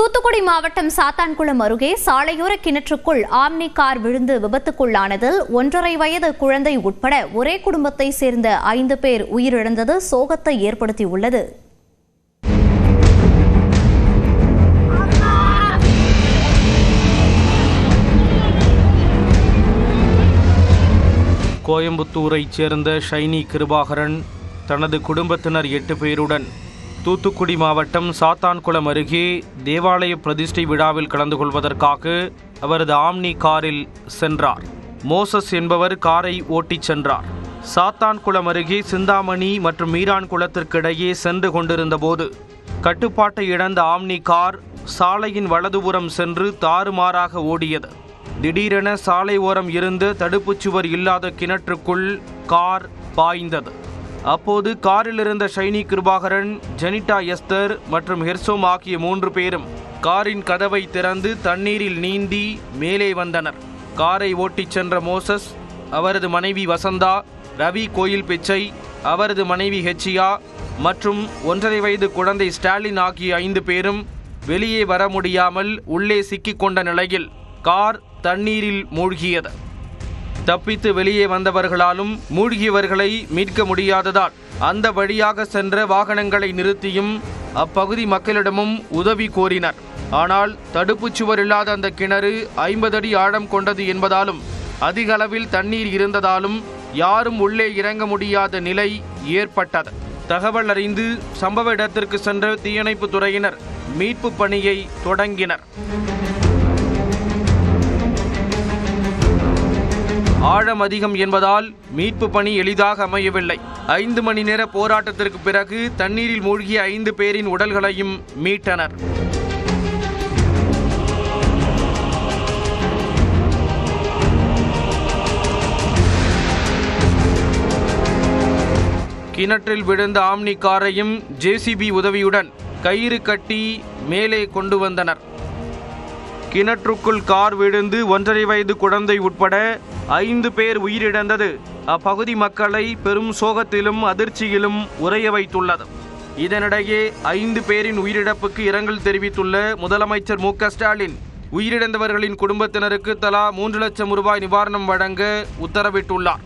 தூத்துக்குடி மாவட்டம் சாத்தான்குளம் அருகே சாலையோர கிணற்றுக்குள் ஆம்னி கார் விழுந்து விபத்துக்குள்ளானதில் 1.5 வயது குழந்தை உட்பட ஒரே குடும்பத்தை சேர்ந்த 5 பேர் உயிரிழந்தது சோகத்தை ஏற்படுத்தியுள்ளது. கோயம்புத்தூரைச் சேர்ந்த ஷைனி கிருபாகரன் தனது குடும்பத்தினர் 8 பேருடன் தூத்துக்குடி மாவட்டம் சாத்தான்குளம் அருகே தேவாலய பிரதிஷ்டை விழாவில் கலந்து கொள்வதற்காக அவரது ஆம்னி காரில் சென்றார். மோசஸ் என்பவர் காரை ஓட்டிச் சென்றார். சாத்தான்குளம் அருகே சிந்தாமணி மற்றும் மீரான் குளத்திற்கிடையே சென்று கொண்டிருந்த போது கட்டுப்பாட்டை இழந்த ஆம்னி கார் சாலையின் வலதுபுறம் சென்று தாறுமாறாக ஓடியது. திடீரென சாலை ஓரம் இருந்த தடுப்புச் சுவர் இல்லாத கிணற்றுக்குள் கார் பாய்ந்தது. அப்போது காரில் இருந்த ஷைனி கிருபாகரன், ஜெனிட்டா எஸ்தர் மற்றும் ஹெர்சோம் ஆகிய 3 பேரும் காரின் கதவை திறந்து தண்ணீரில் நீந்தி மேலே வந்தனர். காரை ஓட்டிச் சென்ற மோசஸ், அவரது மனைவி வசந்தா, ரவி கோயில் பிச்சை, அவரது மனைவி ஹெச்சியா மற்றும் 1.5 வயது குழந்தை ஸ்டாலின் ஆகிய 5 பேரும் வெளியே வர முடியாமல் உள்ளே சிக்கிக்கொண்ட நிலையில் கார் தண்ணீரில் மூழ்கியது. தப்பித்து வெளியே வந்தவர்களாலும் மூழ்கியவர்களை மீட்க முடியாததால் அந்த வழியாக சென்ற வாகனங்களை நிறுத்தியும் அப்பகுதி மக்களிடமும் உதவி கோரினர். ஆனால் தடுப்புச் சுவர் இல்லாத அந்த கிணறு 50 அடி ஆழம் கொண்டது என்பதாலும் அதிக அளவில் தண்ணீர் இருந்ததாலும் யாரும் உள்ளே இறங்க முடியாத நிலை ஏற்பட்டது. தகவல் அறிந்து சம்பவ இடத்திற்கு சென்ற தீயணைப்பு துறையினர் மீட்பு பணியை தொடங்கினர். ஆழம் அதிகம் என்பதால் மீட்பு பணி எளிதாக அமையவில்லை. 5 மணி நேர போராட்டத்திற்கு பிறகு தண்ணீரில் மூழ்கிய 5 பேரின் உடல்களையும் மீட்டனர். கிணற்றில் விழுந்த ஆம்னி காரையும் ஜேசிபி உதவியுடன் கயிறு கட்டி மேலே கொண்டு வந்தனர். கிணற்றுக்குள் கார் விழுந்து 1.5 வயது குழந்தை உட்பட 5 பேர் உயிரிழந்தது அப்பகுதி மக்களை பெரும் சோகத்திலும் அதிர்ச்சியிலும் உறைய வைத்துள்ளது. இதனிடையே 5 பேரின் உயிரிழப்புக்கு இரங்கல் தெரிவித்துள்ள முதலமைச்சர் மு.க. ஸ்டாலின் உயிரிழந்தவர்களின் குடும்பத்தினருக்கு தலா 3 லட்சம் ரூபாய் நிவாரணம் வழங்க உத்தரவிட்டுள்ளார்.